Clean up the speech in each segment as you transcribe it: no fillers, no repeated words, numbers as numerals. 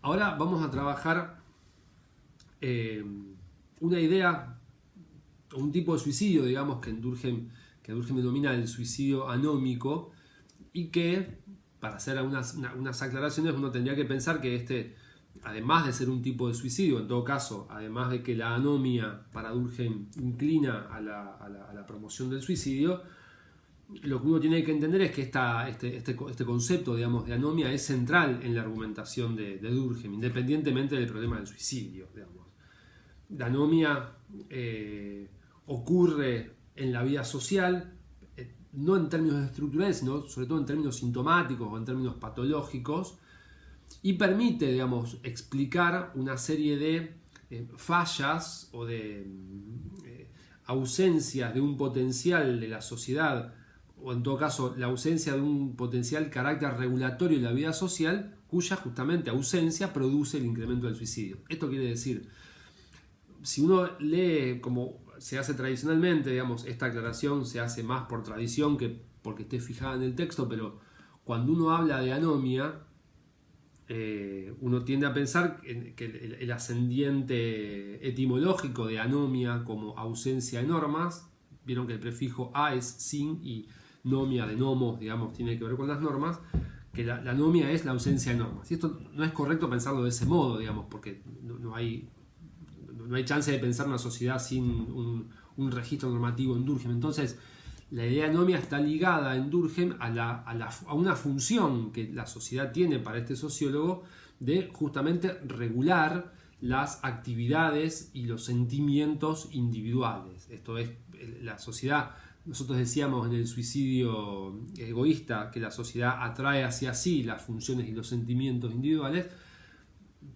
Ahora vamos a trabajar una idea, un tipo de suicidio, digamos, que Durkheim denomina el suicidio anómico, y que, para hacer unas aclaraciones, uno tendría que pensar que además de ser un tipo de suicidio, en todo caso, además de que la anomia para Durkheim inclina a la promoción del suicidio, lo que uno tiene que entender es que este concepto, digamos, de anomia es central en la argumentación de Durkheim, independientemente del problema del suicidio, digamos. La anomia ocurre en la vida social, no en términos estructurales, sino sobre todo en términos sintomáticos o en términos patológicos, y permite, digamos, explicar una serie de fallas o de ausencias de un potencial de la sociedad, o en todo caso la ausencia de un potencial carácter regulatorio de la vida social, cuya justamente ausencia produce el incremento del suicidio. Esto quiere decir, si uno lee como se hace tradicionalmente, digamos, esta aclaración se hace más por tradición que porque esté fijada en el texto, pero cuando uno habla de anomia, uno tiende a pensar que el ascendiente etimológico de anomia como ausencia de normas, vieron que el prefijo a es sin y nomia de nomos, digamos, tiene que ver con las normas, que la anomia es la ausencia de normas. Y esto no es correcto pensarlo de ese modo, digamos, porque no hay chance de pensar una sociedad sin un registro normativo en Durkheim. Entonces, la idea de anomia está ligada en Durkheim a una función que la sociedad tiene para este sociólogo de justamente regular las actividades y los sentimientos individuales. Esto es, la sociedad, nosotros decíamos en el suicidio egoísta que la sociedad atrae hacia sí las funciones y los sentimientos individuales.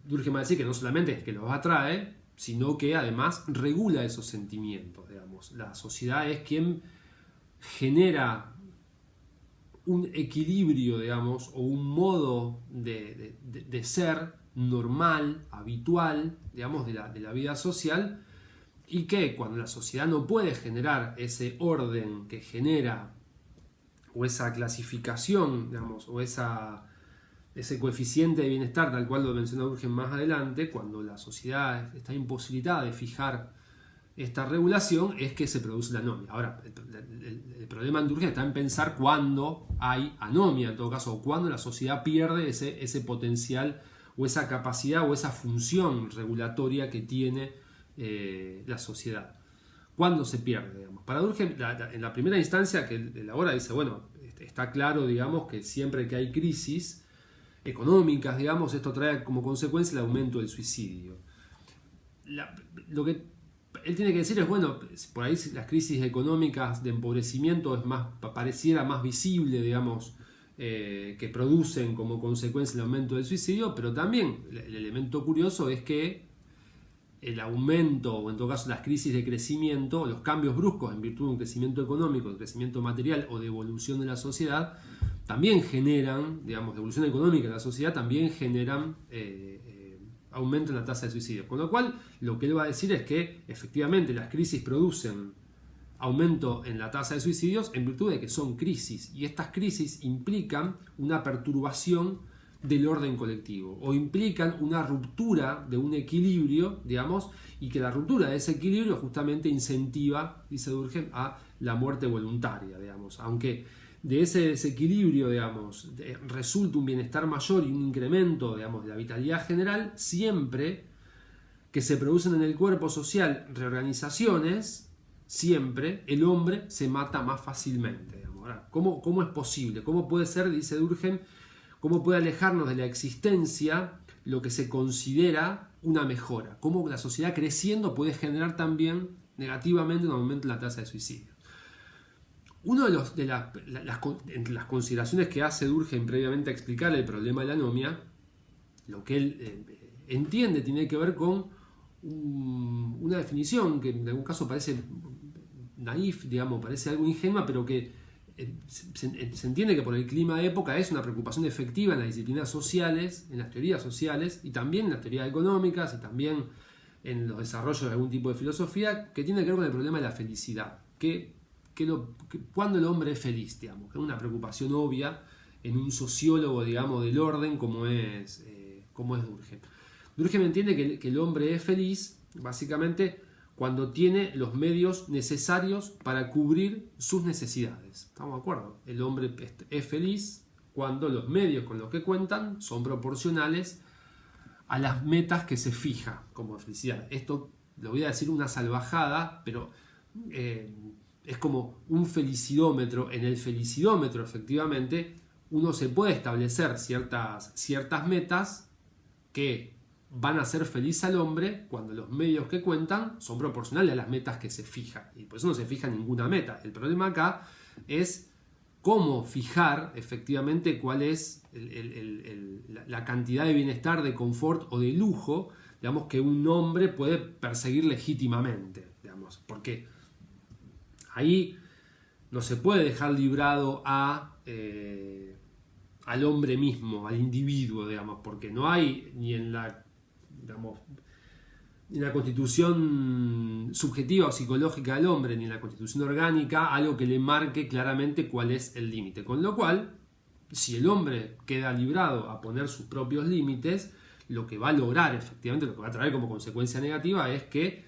Durkheim va a decir que no solamente es que los atrae, sino que además regula esos sentimientos, digamos. La sociedad es quien genera un equilibrio, digamos, o un modo de ser normal, habitual, digamos, de la vida social, y que cuando la sociedad no puede generar ese orden que genera, o esa clasificación, digamos, o ese coeficiente de bienestar, tal cual lo mencionó Durkheim más adelante, cuando la sociedad está imposibilitada de fijar esta regulación, es que se produce la anomia. Ahora, el problema en Durkheim está en pensar cuándo hay anomia, en todo caso, o cuándo la sociedad pierde ese potencial, o esa capacidad, o esa función regulatoria que tiene la sociedad. ¿Cuándo se pierde? Digamos? Para Durkheim, en la primera instancia que él elabora, dice, bueno, está claro, digamos, que siempre que hay crisis económicas, digamos, esto trae como consecuencia el aumento del suicidio. Lo que él tiene que decir es, bueno, por ahí las crisis económicas de empobrecimiento pareciera más visible, digamos, que producen como consecuencia el aumento del suicidio, pero también el elemento curioso es que el aumento, o en todo caso las crisis de crecimiento, los cambios bruscos en virtud de un crecimiento económico, de crecimiento material o de evolución de la sociedad, también generan, digamos, de evolución económica de la sociedad, también generan aumento en la tasa de suicidio. Con lo cual, lo que él va a decir es que efectivamente las crisis producen aumento en la tasa de suicidios en virtud de que son crisis, y estas crisis implican una perturbación del orden colectivo, o implican una ruptura de un equilibrio, digamos, y que la ruptura de ese equilibrio justamente incentiva, dice Durkheim, a la muerte voluntaria, digamos, aunque de ese desequilibrio, digamos, resulta un bienestar mayor y un incremento, digamos, de la vitalidad general, siempre que se producen en el cuerpo social reorganizaciones, siempre el hombre se mata más fácilmente, digamos. Ahora, ¿cómo es posible? ¿Cómo puede ser, dice Durkheim, cómo puede alejarnos de la existencia lo que se considera una mejora? ¿Cómo la sociedad creciendo puede generar también negativamente un aumento en la tasa de suicidio? Una de las consideraciones que hace Durkheim previamente a explicar el problema de la anomia, lo que él entiende tiene que ver con una definición que en algún caso parece naif, digamos, parece algo ingenua, pero que se entiende que por el clima de época es una preocupación efectiva en las disciplinas sociales, en las teorías sociales, y también en las teorías económicas, y también en los desarrollos de algún tipo de filosofía, que tiene que ver con el problema de la felicidad. Cuando el hombre es feliz, digamos, que es una preocupación obvia en un sociólogo, digamos, del orden como es como es Durkheim. Durkheim entiende que el hombre es feliz, básicamente, cuando tiene los medios necesarios para cubrir sus necesidades. ¿Estamos de acuerdo? El hombre es feliz cuando los medios con los que cuentan son proporcionales a las metas que se fija como felicidad. Esto lo voy a decir una salvajada, pero es como un felicidómetro. En el felicidómetro, efectivamente, uno se puede establecer ciertas metas que van a hacer feliz al hombre cuando los medios que cuentan son proporcionales a las metas que se fijan. Y por eso no se fija ninguna meta. El problema acá es cómo fijar efectivamente cuál es la cantidad de bienestar, de confort o de lujo, digamos, que un hombre puede perseguir legítimamente, digamos, porque ahí no se puede dejar librado al hombre mismo, al individuo, digamos, porque no hay ni en la constitución subjetiva o psicológica del hombre, ni en la constitución orgánica, algo que le marque claramente cuál es el límite. Con lo cual, si el hombre queda librado a poner sus propios límites, lo que va a lograr efectivamente, lo que va a traer como consecuencia negativa es que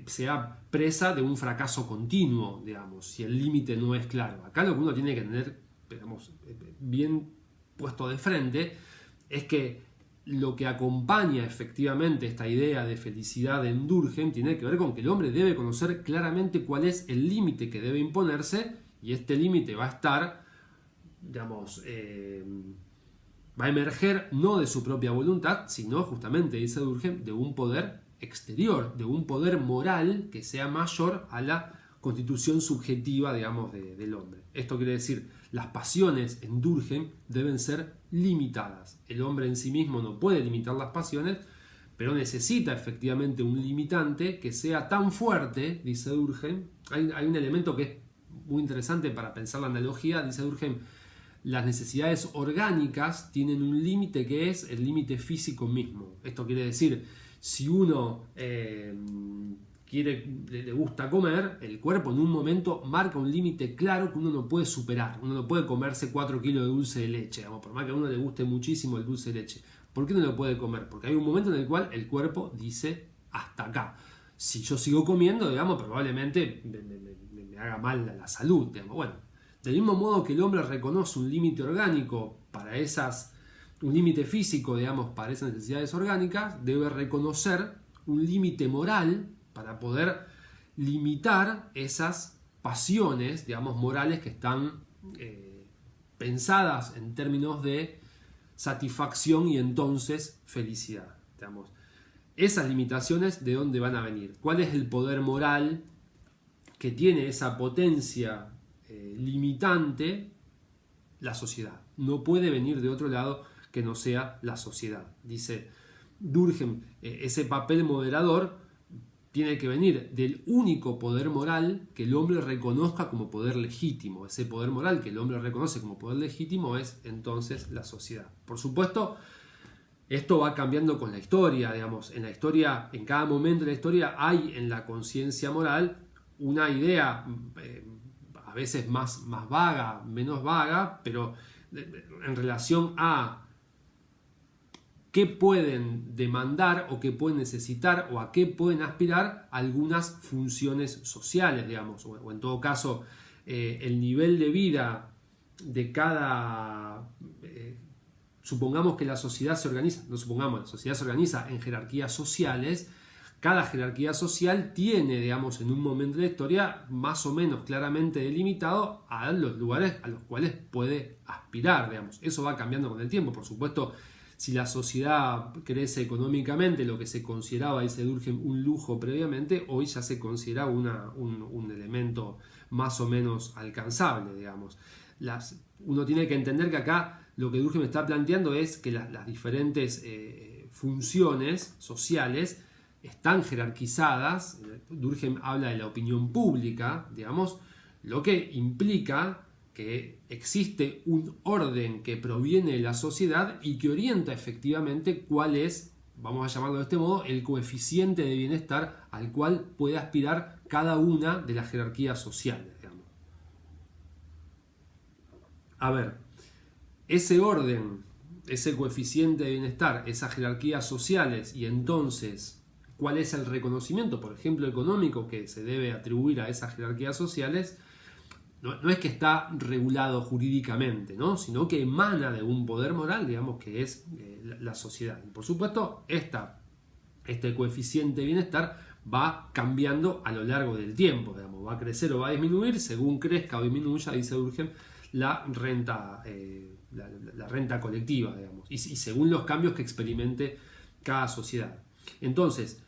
sea presa de un fracaso continuo, digamos, si el límite no es claro. Acá lo que uno tiene que tener, digamos, bien puesto de frente es que lo que acompaña efectivamente esta idea de felicidad en Durkheim tiene que ver con que el hombre debe conocer claramente cuál es el límite que debe imponerse, y este límite va a estar, digamos, va a emerger no de su propia voluntad, sino justamente, dice Durkheim, de un poder exterior, de un poder moral que sea mayor a la constitución subjetiva, digamos, del hombre. Esto quiere decir, las pasiones en Durkheim deben ser limitadas. El hombre en sí mismo no puede limitar las pasiones, pero necesita efectivamente un limitante que sea tan fuerte, dice Durkheim. Hay un elemento que es muy interesante para pensar la analogía, dice Durkheim: las necesidades orgánicas tienen un límite que es el límite físico mismo. Esto quiere decir, si uno le gusta comer, el cuerpo en un momento marca un límite claro que uno no puede superar. Uno no puede comerse 4 kilos de dulce de leche, digamos, por más que a uno le guste muchísimo el dulce de leche. ¿Por qué no lo puede comer? Porque hay un momento en el cual el cuerpo dice hasta acá. Si yo sigo comiendo, digamos, probablemente me haga mal a la salud, digamos. Bueno, del mismo modo que el hombre reconoce un límite orgánico para un límite físico, digamos, para esas necesidades orgánicas, debe reconocer un límite moral para poder limitar esas pasiones, digamos, morales que están pensadas en términos de satisfacción y entonces felicidad, digamos. Esas limitaciones, ¿de dónde van a venir? ¿Cuál es el poder moral que tiene esa potencia limitante? La sociedad. No puede venir de otro lado que no sea la sociedad. Dice Durkheim, ese papel moderador tiene que venir del único poder moral que el hombre reconozca como poder legítimo. Ese poder moral que el hombre reconoce como poder legítimo es entonces la sociedad. Por supuesto, esto va cambiando con la historia, digamos. En la historia, en cada momento de la historia, hay en la conciencia moral una idea a veces más vaga, menos vaga, pero en relación a qué pueden demandar o qué pueden necesitar o a qué pueden aspirar algunas funciones sociales, digamos, o en todo caso el nivel de vida de cada... supongamos que la sociedad se organiza, no supongamos, la sociedad se organiza en jerarquías sociales. Cada jerarquía social tiene, digamos, en un momento de la historia más o menos claramente delimitado a los lugares a los cuales puede aspirar, digamos. Eso va cambiando con el tiempo, por supuesto. Si la sociedad crece económicamente, lo que se consideraba, dice Durkheim, un lujo previamente, hoy ya se considera un elemento más o menos alcanzable, digamos. Uno tiene que entender que acá lo que Durkheim está planteando es que las diferentes funciones sociales están jerarquizadas. Durkheim habla de la opinión pública, digamos, lo que implica que existe un orden que proviene de la sociedad y que orienta efectivamente cuál es, vamos a llamarlo de este modo, el coeficiente de bienestar al cual puede aspirar cada una de las jerarquías sociales, digamos. A ver, ese orden ese coeficiente de bienestar, esas jerarquías sociales y entonces cuál es el reconocimiento, por ejemplo, económico que se debe atribuir a esas jerarquías sociales, no es que está regulado jurídicamente, ¿no? Sino que emana de un poder moral, digamos, que es la sociedad. Y por supuesto, este coeficiente de bienestar va cambiando a lo largo del tiempo, digamos, va a crecer o va a disminuir según crezca o disminuya, dice Durkheim, la renta colectiva, digamos, y según los cambios que experimente cada sociedad. Entonces,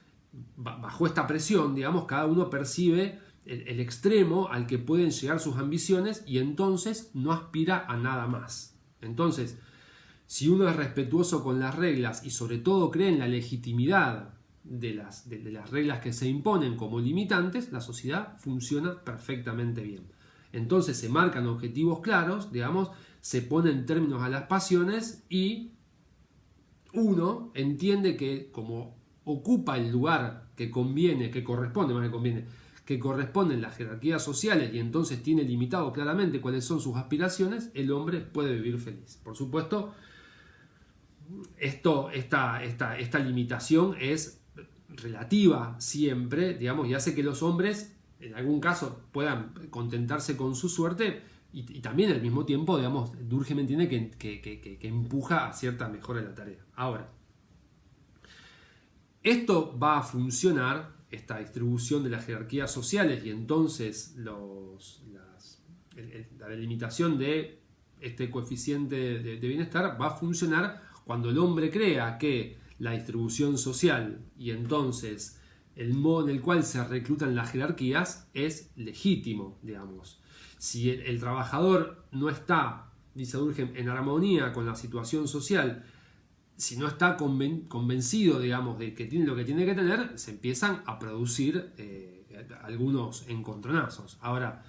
bajo esta presión, digamos, cada uno percibe el extremo al que pueden llegar sus ambiciones y entonces no aspira a nada más. Entonces, si uno es respetuoso con las reglas y sobre todo cree en la legitimidad de las reglas que se imponen como limitantes, la sociedad funciona perfectamente bien. Entonces se marcan objetivos claros, digamos, se ponen términos a las pasiones y uno entiende que como ocupa el lugar que conviene, que corresponde en las jerarquías sociales y entonces tiene limitado claramente cuáles son sus aspiraciones, el hombre puede vivir feliz. Por supuesto, esta limitación es relativa siempre, digamos, y hace que los hombres en algún caso puedan contentarse con su suerte y también al mismo tiempo, digamos, Durkheim entiende que empuja a cierta mejora en la tarea. Ahora, esto va a funcionar, esta distribución de las jerarquías sociales y entonces la delimitación de este coeficiente de bienestar va a funcionar cuando el hombre crea que la distribución social y entonces el modo en el cual se reclutan las jerarquías es legítimo, digamos. Si el trabajador no está, dice Durkheim, en armonía con la situación social, si no está convencido, digamos, de que tiene lo que tiene que tener, se empiezan a producir algunos encontronazos. Ahora,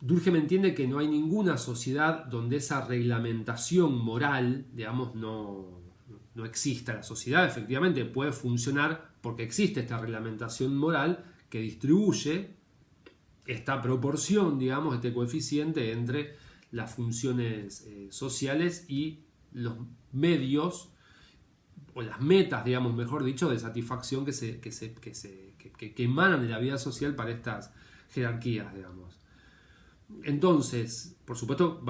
Durkheim entiende que no hay ninguna sociedad donde esa reglamentación moral, digamos, no exista. La sociedad efectivamente puede funcionar porque existe esta reglamentación moral que distribuye esta proporción, digamos, este coeficiente entre las funciones sociales y los medios o las metas, digamos, mejor dicho, de satisfacción que emanan de la vida social para estas jerarquías, digamos. Entonces, por supuesto,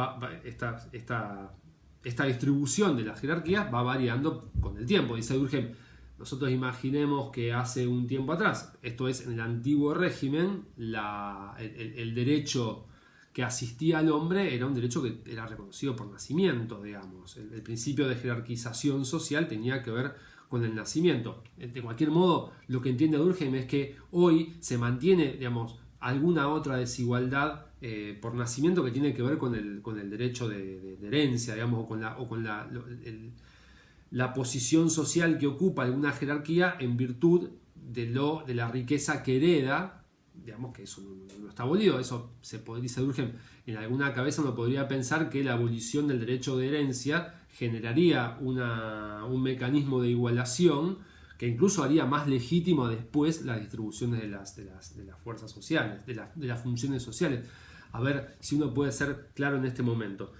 esta distribución de las jerarquías va variando con el tiempo. Dice Durkheim, nosotros imaginemos que hace un tiempo atrás, esto es, en el antiguo régimen, el derecho que asistía al hombre era un derecho que era reconocido por nacimiento, digamos. El principio de jerarquización social tenía que ver con el nacimiento. De cualquier modo, lo que entiende Durkheim es que hoy se mantiene, digamos, alguna otra desigualdad por nacimiento que tiene que ver con el derecho de herencia, digamos, o con la posición social que ocupa alguna jerarquía en virtud de la riqueza que hereda. Digamos que eso no está abolido, eso se podría, dice Durkheim, en alguna cabeza uno podría pensar que la abolición del derecho de herencia generaría un mecanismo de igualación que incluso haría más legítimo después las distribuciones de las fuerzas sociales, de las funciones sociales. A ver si uno puede ser claro en este momento.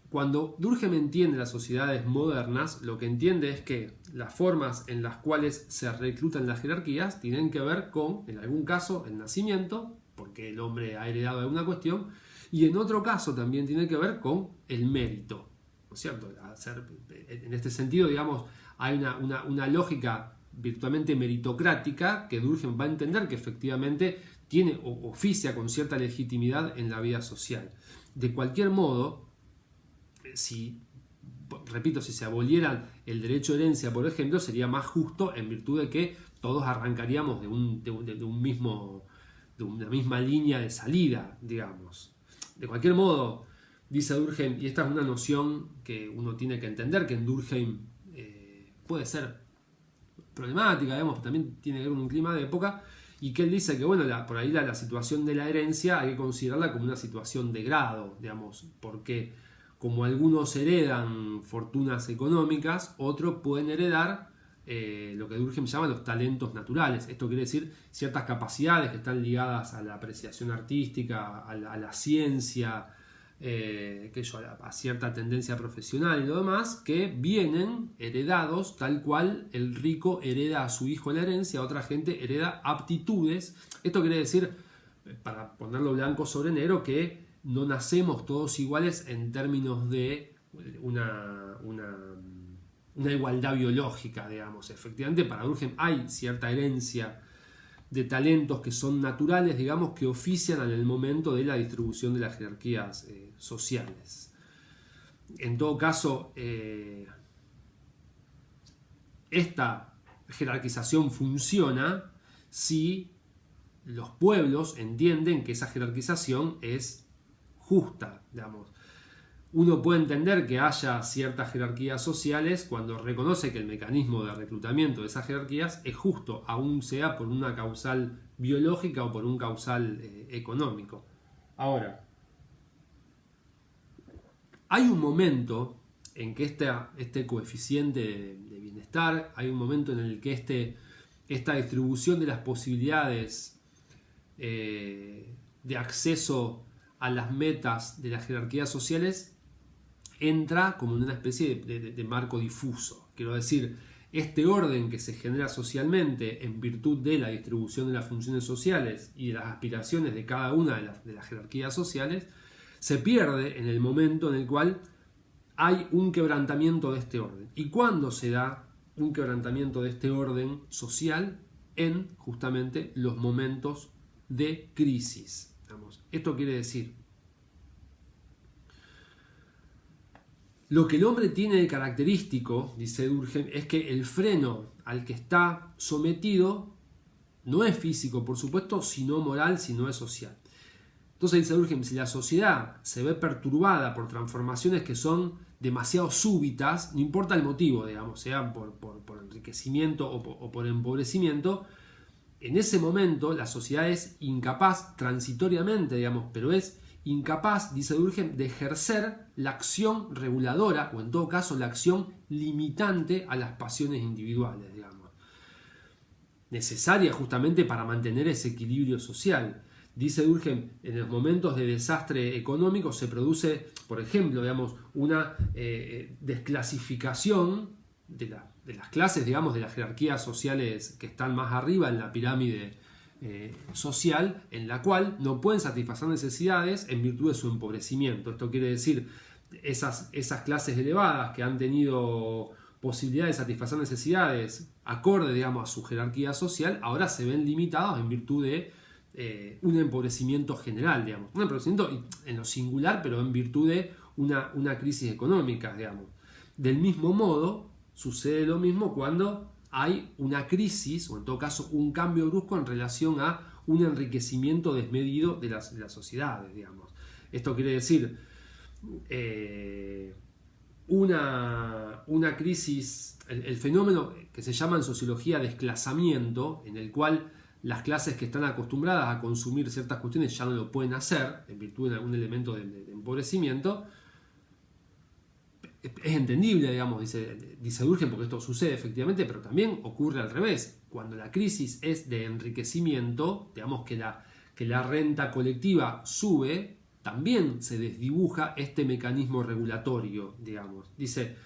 Cuando Durkheim entiende las sociedades modernas, lo que entiende es que las formas en las cuales se reclutan las jerarquías tienen que ver con, en algún caso, el nacimiento, porque el hombre ha heredado alguna cuestión, y en otro caso también tiene que ver con el mérito, ¿no es cierto? En este sentido, digamos, hay una lógica virtualmente meritocrática que Durkheim va a entender que efectivamente tiene o oficia con cierta legitimidad en la vida social. De cualquier modo, si se aboliera el derecho de herencia, por ejemplo, sería más justo en virtud de que todos arrancaríamos de una misma línea de salida, digamos. De cualquier modo, dice Durkheim, y esta es una noción que uno tiene que entender, que en Durkheim puede ser problemática, digamos, también tiene que ver con un clima de época, y que él dice que, bueno, por ahí la situación de la herencia hay que considerarla como una situación de grado, digamos, porque como algunos heredan fortunas económicas, otros pueden heredar lo que Durkheim llama los talentos naturales. Esto quiere decir ciertas capacidades que están ligadas a la apreciación artística, a la ciencia, a cierta tendencia profesional y lo demás, que vienen heredados tal cual el rico hereda a su hijo la herencia, otra gente hereda aptitudes. Esto quiere decir, para ponerlo blanco sobre negro, que no nacemos todos iguales en términos de una igualdad biológica, digamos. Efectivamente, para Durkheim hay cierta herencia de talentos que son naturales, digamos, que ofician en el momento de la distribución de las jerarquías sociales. En todo caso, esta jerarquización funciona si los pueblos entienden que esa jerarquización es justa, digamos. Uno puede entender que haya ciertas jerarquías sociales cuando reconoce que el mecanismo de reclutamiento de esas jerarquías es justo, aun sea por una causal biológica o por un causal económico. Ahora, hay un momento en que este coeficiente de bienestar, hay un momento en el que esta distribución de las posibilidades de acceso a las metas de las jerarquías sociales entra como en una especie de marco difuso. Quiero decir, este orden que se genera socialmente en virtud de la distribución de las funciones sociales y de las aspiraciones de cada una de las jerarquías sociales se pierde en el momento en el cual hay un quebrantamiento de este orden. ¿Y cuándo se da un quebrantamiento de este orden social? En justamente los momentos de crisis. Esto quiere decir, lo que el hombre tiene de característico, dice Durkheim, es que el freno al que está sometido no es físico, por supuesto, sino moral, sino es social. Entonces dice Durkheim, si la sociedad se ve perturbada por transformaciones que son demasiado súbitas, no importa el motivo, digamos, sea por enriquecimiento o por empobrecimiento, en ese momento la sociedad es incapaz, transitoriamente, digamos, pero es incapaz, dice Durkheim, de ejercer la acción reguladora, o en todo caso la acción limitante a las pasiones individuales, digamos, necesaria justamente para mantener ese equilibrio social. Dice Durkheim, en los momentos de desastre económico se produce, por ejemplo, digamos, una desclasificación de las clases, digamos, de las jerarquías sociales que están más arriba en la pirámide social, en la cual no pueden satisfacer necesidades en virtud de su empobrecimiento. Esto quiere decir, esas clases elevadas que han tenido posibilidad de satisfacer necesidades acorde, digamos, a su jerarquía social, ahora se ven limitados en virtud de un empobrecimiento general, digamos. Un empobrecimiento en lo singular, pero en virtud de una crisis económica, digamos. Del mismo modo, sucede lo mismo cuando hay una crisis, o en todo caso un cambio brusco en relación a un enriquecimiento desmedido de las sociedades, digamos. Esto quiere decir una crisis, el fenómeno que se llama en sociología desclasamiento, en el cual las clases que están acostumbradas a consumir ciertas cuestiones ya no lo pueden hacer en virtud de algún elemento de empobrecimiento. Es entendible, digamos, dice Durkheim, porque esto sucede efectivamente, pero también ocurre al revés. Cuando la crisis es de enriquecimiento, digamos que la renta colectiva sube, también se desdibuja este mecanismo regulatorio, digamos. Dice,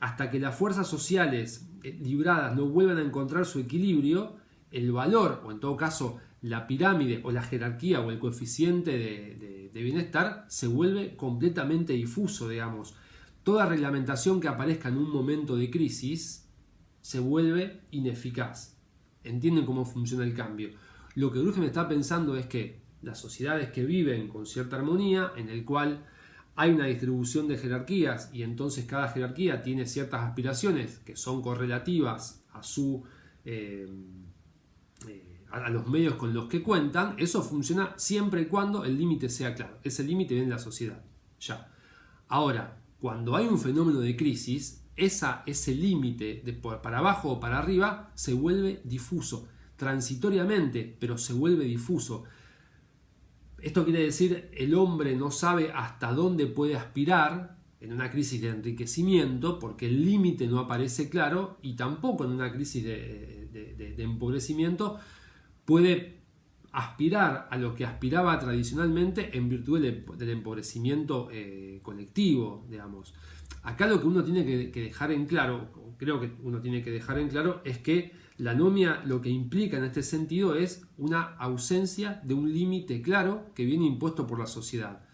hasta que las fuerzas sociales libradas no vuelvan a encontrar su equilibrio, el valor, o en todo caso la pirámide o la jerarquía o el coeficiente de bienestar se vuelve completamente difuso, digamos. Toda reglamentación que aparezca en un momento de crisis se vuelve ineficaz. ¿Entienden cómo funciona el cambio? Lo que Durkheim está pensando es que las sociedades que viven con cierta armonía, en el cual hay una distribución de jerarquías y entonces cada jerarquía tiene ciertas aspiraciones que son correlativas a a los medios con los que cuentan, eso funciona siempre y cuando el límite sea claro. Ese límite viene de la sociedad. Ya. Ahora, cuando hay un fenómeno de crisis, ese límite para abajo o para arriba se vuelve difuso, transitoriamente, pero se vuelve difuso. Esto quiere decir, el hombre no sabe hasta dónde puede aspirar en una crisis de enriquecimiento, porque el límite no aparece claro, y tampoco en una crisis de empobrecimiento puede aspirar a lo que aspiraba tradicionalmente en virtud del empobrecimiento colectivo, digamos. Acá lo que uno tiene que dejar en claro, creo que uno tiene que dejar en claro, es que la anomia lo que implica en este sentido es una ausencia de un límite claro que viene impuesto por la sociedad.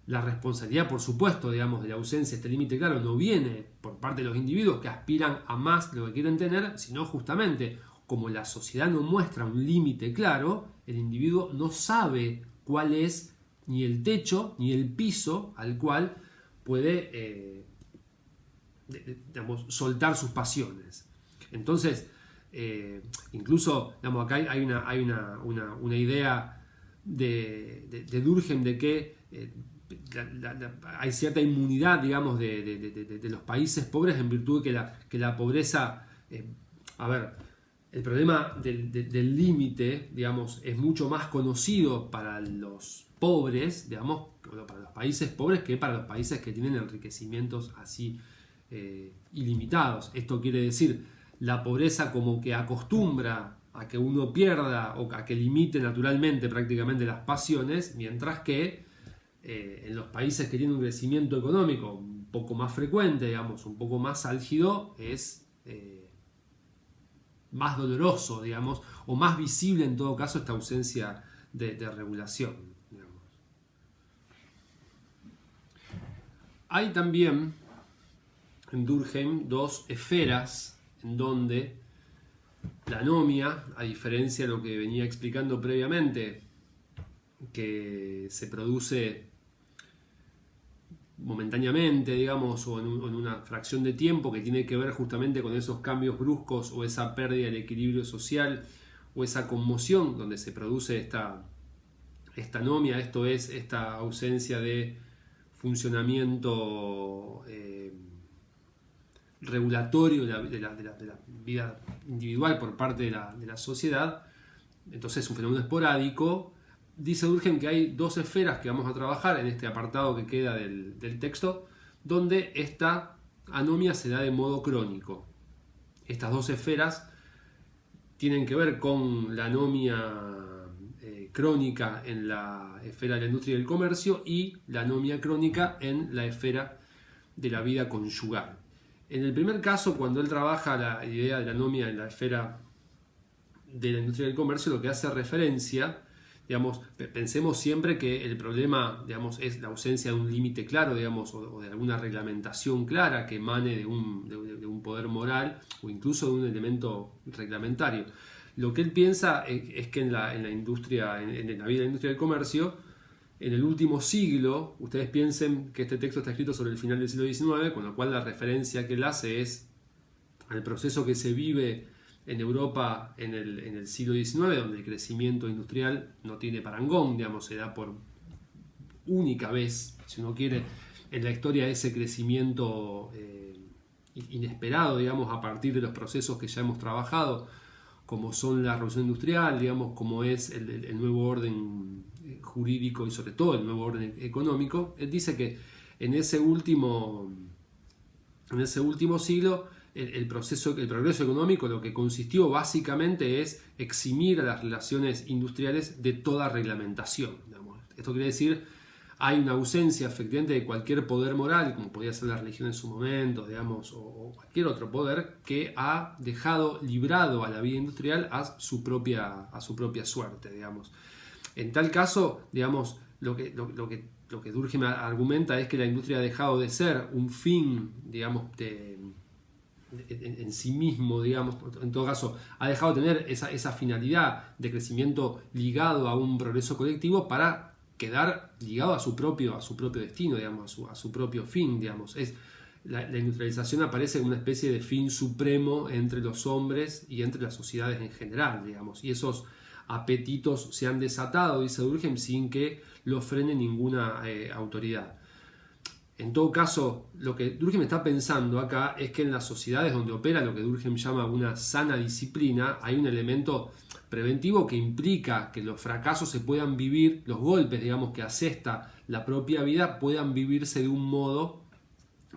La responsabilidad, por supuesto, digamos, de la ausencia de este límite claro no viene por parte de los individuos que aspiran a más de lo que quieren tener, sino justamente como la sociedad no muestra un límite claro, el individuo no sabe cuál es ni el techo ni el piso al cual puede digamos, soltar sus pasiones. Entonces, incluso digamos, acá hay una idea de Durkheim de que hay cierta inmunidad, digamos, de los países pobres en virtud de que la pobreza, a ver, el problema del límite, digamos, es mucho más conocido para los pobres, digamos, para los países pobres que para los países que tienen enriquecimientos así ilimitados. Esto quiere decir, la pobreza como que acostumbra a que uno pierda o a que limite naturalmente prácticamente las pasiones, mientras que en los países que tienen un crecimiento económico un poco más frecuente, digamos, un poco más álgido, es más doloroso, digamos, o más visible en todo caso esta ausencia de regulación, digamos. Hay también en Durkheim dos esferas en donde la anomia, a diferencia de lo que venía explicando previamente, que se produce momentáneamente, digamos, o en una fracción de tiempo que tiene que ver justamente con esos cambios bruscos o esa pérdida del equilibrio social o esa conmoción donde se produce esta anomia, esto es, esta ausencia de funcionamiento regulatorio de la vida individual por parte de la sociedad. Entonces es un fenómeno esporádico. Dice Durkheim que hay dos esferas que vamos a trabajar en este apartado que queda del texto, donde esta anomia se da de modo crónico. Estas dos esferas tienen que ver con la anomia crónica en la esfera de la industria y del comercio y la anomia crónica en la esfera de la vida conyugal. En el primer caso, cuando él trabaja la idea de la anomia en la esfera de la industria y del comercio, lo que hace referencia, digamos, pensemos siempre que el problema, digamos, es la ausencia de un límite claro, digamos, o de alguna reglamentación clara que emane de un poder moral o incluso de un elemento reglamentario. Lo que él piensa es que en la industria, en la vida de la industria del comercio, en el último siglo, ustedes piensen que este texto está escrito sobre el final del siglo XIX, con lo cual la referencia que él hace es al proceso que se vive en Europa en el siglo XIX, donde el crecimiento industrial no tiene parangón, digamos, se da por única vez, si uno quiere, en la historia ese crecimiento inesperado, digamos, a partir de los procesos que ya hemos trabajado, como son la revolución industrial, digamos, como es el nuevo orden jurídico y sobre todo el nuevo orden económico. Él dice que en ese último siglo el progreso económico lo que consistió básicamente es eximir a las relaciones industriales de toda reglamentación, digamos. Esto quiere decir, hay una ausencia efectivamente de cualquier poder moral, como podía ser la religión en su momento, digamos, o cualquier otro poder, que ha dejado librado a la vida industrial a su propia suerte, digamos. En tal caso, digamos, lo que Durkheim argumenta es que la industria ha dejado de ser un fin, digamos, en sí mismo, digamos, en todo caso, ha dejado de tener esa finalidad de crecimiento ligado a un progreso colectivo para quedar ligado a su propio destino, digamos, a su propio fin, digamos. La industrialización aparece como una especie de fin supremo entre los hombres y entre las sociedades en general, digamos, y esos apetitos se han desatado, dice Durkheim, sin que lo frene ninguna autoridad. En todo caso, lo que Durkheim está pensando acá es que en las sociedades donde opera lo que Durkheim llama una sana disciplina, hay un elemento preventivo que implica que los fracasos se puedan vivir, los golpes, digamos, que asesta la propia vida, puedan vivirse de un modo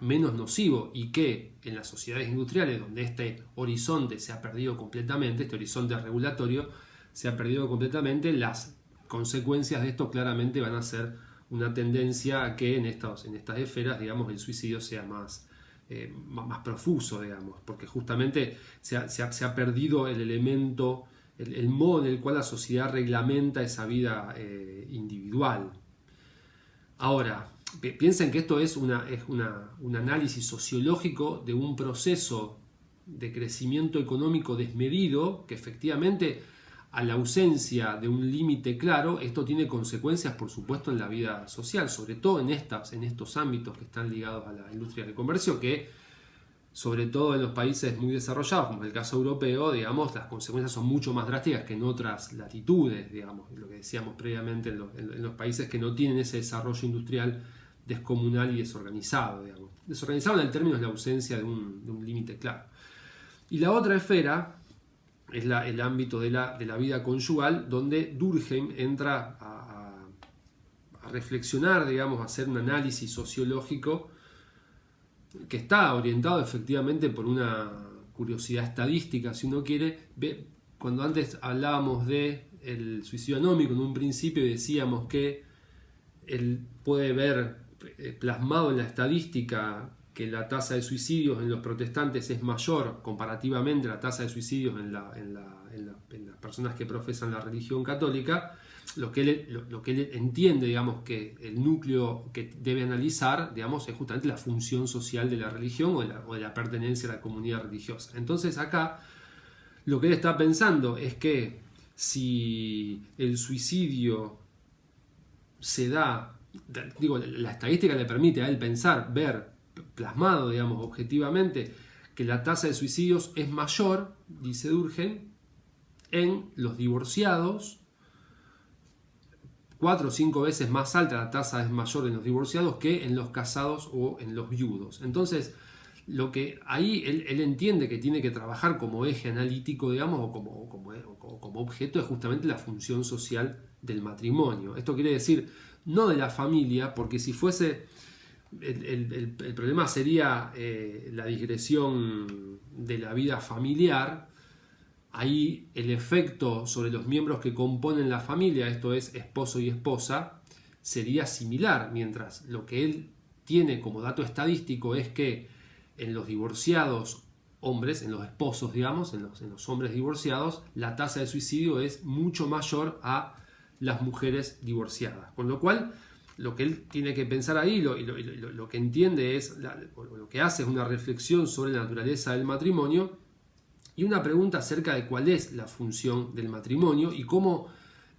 menos nocivo, y que en las sociedades industriales donde este horizonte se ha perdido completamente, este horizonte regulatorio, se ha perdido completamente, las consecuencias de esto claramente van a ser una tendencia a que en estas esferas, digamos, el suicidio sea más profuso, digamos, porque justamente se ha perdido el elemento, el modo en el cual la sociedad reglamenta esa vida individual. Ahora, piensen que esto es un análisis sociológico de un proceso de crecimiento económico desmedido que efectivamente, a la ausencia de un límite claro, esto tiene consecuencias, por supuesto, en la vida social, sobre todo en estos ámbitos que están ligados a la industria del comercio, que sobre todo en los países muy desarrollados, como el caso europeo, digamos, las consecuencias son mucho más drásticas que en otras latitudes, digamos, lo que decíamos previamente en los países que no tienen ese desarrollo industrial descomunal y desorganizado, digamos. Desorganizado en el término de la ausencia de un límite claro. Y la otra esfera es el ámbito de la vida conyugal, donde Durkheim entra a reflexionar, digamos, a hacer un análisis sociológico que está orientado efectivamente por una curiosidad estadística, si uno quiere. Cuando antes hablábamos del suicidio anómico en un principio y decíamos que él puede ver plasmado en la estadística que la tasa de suicidios en los protestantes es mayor comparativamente a la tasa de suicidios en las personas que profesan la religión católica, lo que él entiende, digamos, que el núcleo que debe analizar, digamos, es justamente la función social de la religión o de la pertenencia a la comunidad religiosa. Entonces acá lo que él está pensando es que si el suicidio se da, digo, la estadística le permite a él pensar, ver plasmado, digamos, objetivamente, que la tasa de suicidios es mayor, dice Durkheim, en los divorciados, 4 o 5 veces más alta la tasa es mayor en los divorciados que en los casados o en los viudos. Entonces, lo que ahí él entiende que tiene que trabajar como eje analítico, digamos, o como objeto, es justamente la función social del matrimonio. Esto quiere decir, no de la familia, porque si fuese, el problema sería la digresión de la vida familiar. Ahí el efecto sobre los miembros que componen la familia, esto es esposo y esposa, sería similar, mientras lo que él tiene como dato estadístico es que en los divorciados hombres, en los esposos, digamos, en los hombres divorciados, la tasa de suicidio es mucho mayor a las mujeres divorciadas. Con lo cual, lo que él tiene que pensar ahí, lo que entiende es, lo que hace es una reflexión sobre la naturaleza del matrimonio y una pregunta acerca de cuál es la función del matrimonio y cómo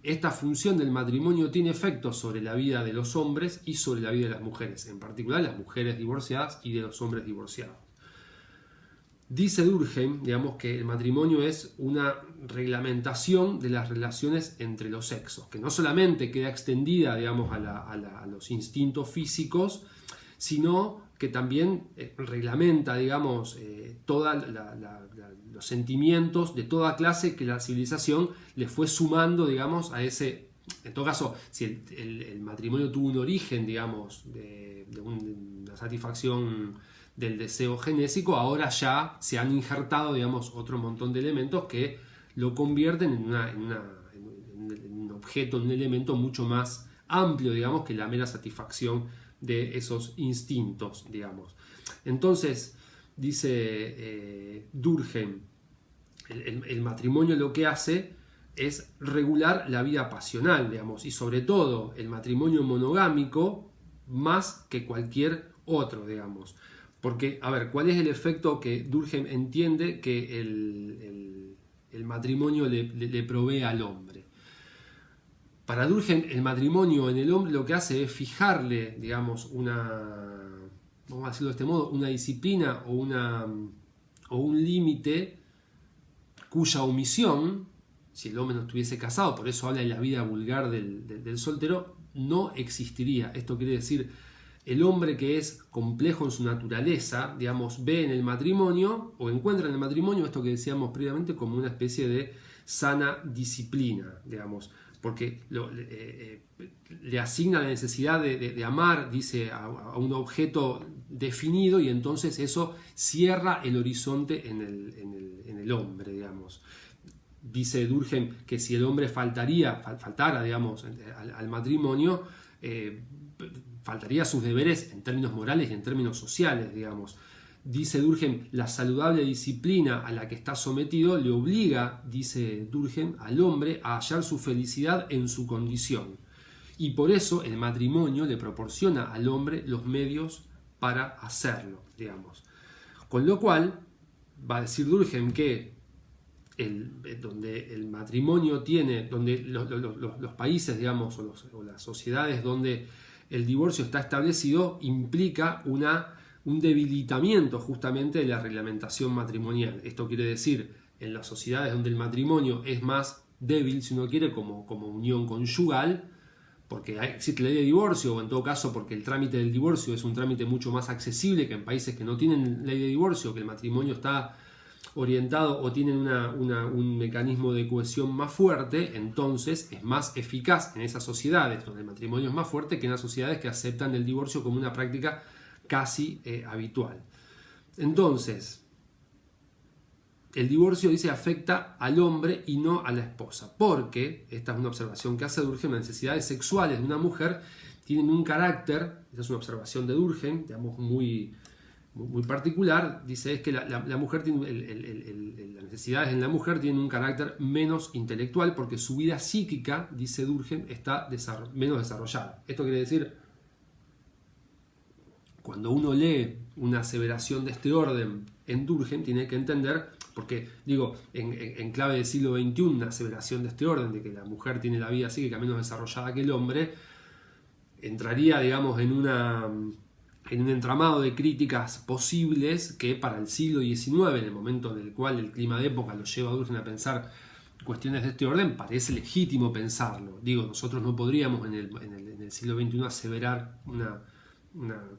esta función del matrimonio tiene efectos sobre la vida de los hombres y sobre la vida de las mujeres, en particular las mujeres divorciadas y de los hombres divorciados. Dice Durkheim, digamos, que el matrimonio es una reglamentación de las relaciones entre los sexos, que no solamente queda extendida, digamos, a los instintos físicos, sino que también reglamenta, digamos, todos los sentimientos de toda clase que la civilización le fue sumando, digamos, a ese. En todo caso, si el matrimonio tuvo un origen, digamos, de una satisfacción del deseo genésico, ahora ya se han injertado, digamos, otro montón de elementos que lo convierten en un objeto, en un elemento mucho más amplio, digamos, que la mera satisfacción de esos instintos, digamos. Entonces, dice Durkheim, el matrimonio lo que hace es regular la vida pasional, digamos, y sobre todo el matrimonio monogámico más que cualquier otro, digamos. Porque, a ver, ¿cuál es el efecto que Durkheim entiende que el matrimonio le provee al hombre? Para Durkheim, el matrimonio en el hombre lo que hace es fijarle, digamos, vamos a decirlo de este modo, una disciplina o un límite cuya omisión, si el hombre no estuviese casado, por eso habla de la vida vulgar del soltero, no existiría. Esto quiere decir, el hombre que es complejo en su naturaleza, digamos, ve en el matrimonio o encuentra en el matrimonio esto que decíamos previamente como una especie de sana disciplina, digamos, porque le asigna la necesidad de amar, dice, a un objeto definido, y entonces eso cierra el horizonte en el hombre, digamos. Dice Durkheim que si el hombre faltara, digamos, al matrimonio, faltaría a sus deberes en términos morales y en términos sociales, digamos. Dice Durkheim, la saludable disciplina a la que está sometido le obliga, dice Durkheim, al hombre a hallar su felicidad en su condición. Y por eso el matrimonio le proporciona al hombre los medios para hacerlo, digamos. Con lo cual, va a decir Durkheim que donde el matrimonio tiene, donde los países, digamos, o las sociedades donde el divorcio está establecido, implica un debilitamiento justamente de la reglamentación matrimonial. Esto quiere decir, en las sociedades donde el matrimonio es más débil, si uno quiere, como unión conyugal, porque existe la ley de divorcio, o en todo caso porque el trámite del divorcio es un trámite mucho más accesible que en países que no tienen ley de divorcio, que el matrimonio está orientado o tienen un mecanismo de cohesión más fuerte, entonces es más eficaz en esas sociedades donde el matrimonio es más fuerte que en las sociedades que aceptan el divorcio como una práctica casi habitual. Entonces, el divorcio, dice, afecta al hombre y no a la esposa, porque, esta es una observación que hace Durkheim, las necesidades sexuales de una mujer tienen un carácter, esa es una observación de Durkheim, digamos, muy particular, dice, es que la mujer tiene, las necesidades en la mujer tienen un carácter menos intelectual porque su vida psíquica, dice Durkheim, está menos desarrollada. Esto quiere decir, cuando uno lee una aseveración de este orden en Durkheim, tiene que entender, porque digo, en clave del siglo XXI, una aseveración de este orden, de que la mujer tiene la vida psíquica menos desarrollada que el hombre, entraría, digamos, en un entramado de críticas posibles que para el siglo XIX, en el momento en el cual el clima de época lo lleva a Durkheim a pensar cuestiones de este orden, parece legítimo pensarlo. Digo, nosotros no podríamos en el siglo XXI aseverar una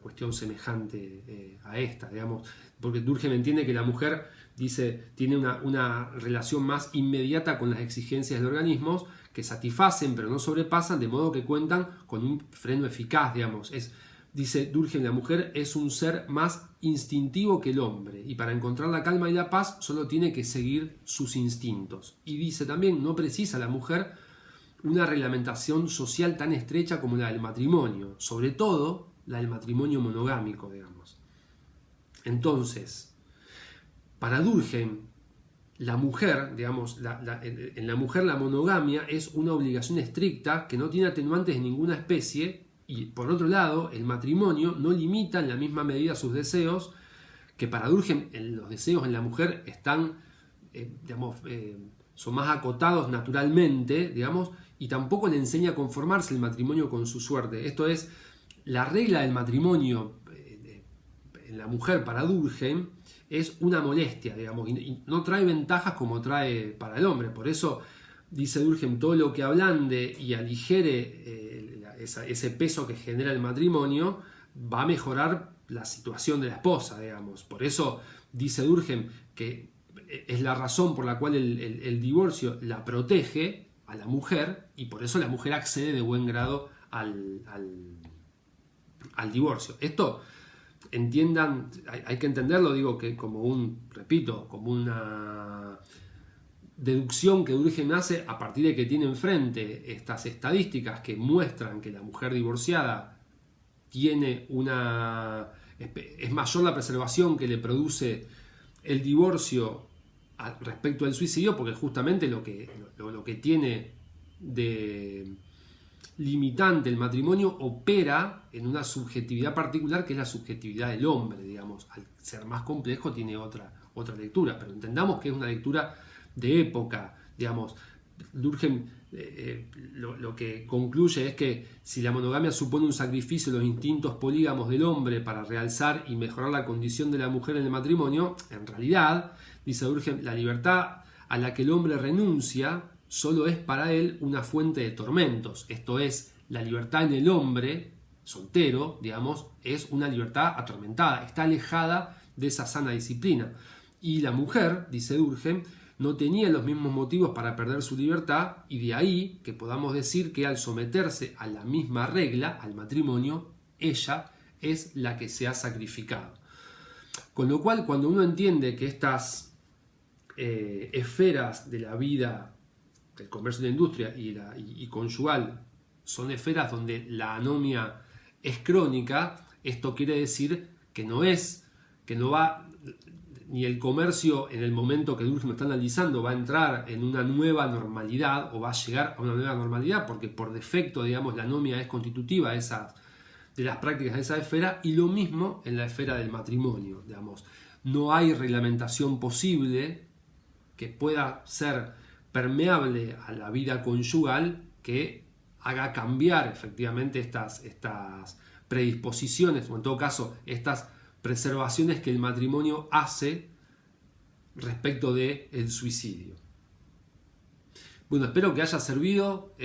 cuestión semejante a esta, digamos, porque Durkheim entiende que la mujer, dice, tiene una relación más inmediata con las exigencias del organismo que satisfacen pero no sobrepasan, de modo que cuentan con un freno eficaz, digamos. Dice Durkheim, la mujer es un ser más instintivo que el hombre y para encontrar la calma y la paz solo tiene que seguir sus instintos. Y dice también, no precisa la mujer una reglamentación social tan estrecha como la del matrimonio, sobre todo la del matrimonio monogámico, digamos. Entonces, para Durkheim, la mujer, digamos, en la mujer la monogamia es una obligación estricta que no tiene atenuantes de ninguna especie. Y por otro lado, el matrimonio no limita en la misma medida sus deseos, que para Durkheim los deseos en la mujer están, son más acotados naturalmente, digamos, y tampoco le enseña a conformarse el matrimonio con su suerte. Esto es, la regla del matrimonio en la mujer para Durkheim es una molestia, digamos, y no trae ventajas como trae para el hombre. Por eso, dice Durkheim, todo lo que ablande y aligere ese peso que genera el matrimonio va a mejorar la situación de la esposa, digamos. Por eso dice Durkheim que es la razón por la cual el divorcio la protege a la mujer y por eso la mujer accede de buen grado al divorcio. Esto, entiendan, hay que entenderlo, digo, que como una deducción que Durkheim hace a partir de que tiene enfrente estas estadísticas que muestran que la mujer divorciada tiene es mayor la preservación que le produce el divorcio respecto al suicidio, porque justamente lo que tiene de limitante el matrimonio opera en una subjetividad particular que es la subjetividad del hombre, digamos. Al ser más complejo tiene otra lectura, pero entendamos que es una lectura de época, digamos. Durkheim lo que concluye es que si la monogamia supone un sacrificio de los instintos polígamos del hombre para realzar y mejorar la condición de la mujer en el matrimonio, en realidad, dice Durkheim, la libertad a la que el hombre renuncia solo es para él una fuente de tormentos. Esto es, la libertad en el hombre soltero, digamos, es una libertad atormentada, está alejada de esa sana disciplina. Y la mujer, dice Durkheim, no tenía los mismos motivos para perder su libertad, y de ahí que podamos decir que al someterse a la misma regla, al matrimonio, ella es la que se ha sacrificado. Con lo cual, cuando uno entiende que estas esferas de la vida del comercio y la industria y conyugal son esferas donde la anomia es crónica, esto quiere decir que no va, ni el comercio en el momento que Durkheim está analizando va a entrar en una nueva normalidad o va a llegar a una nueva normalidad, porque por defecto, digamos, la anomia es constitutiva de las prácticas de esa esfera, y lo mismo en la esfera del matrimonio, digamos. No hay reglamentación posible que pueda ser permeable a la vida conyugal que haga cambiar efectivamente estas predisposiciones, o en todo caso estas preservaciones que el matrimonio hace respecto del suicidio. Bueno, espero que haya servido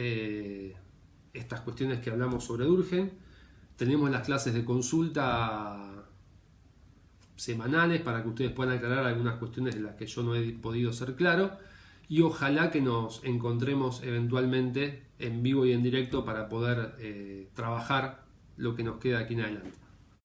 estas cuestiones que hablamos sobre Durkheim. Tenemos las clases de consulta semanales para que ustedes puedan aclarar algunas cuestiones de las que yo no he podido ser claro, y ojalá que nos encontremos eventualmente en vivo y en directo para poder trabajar lo que nos queda aquí en adelante.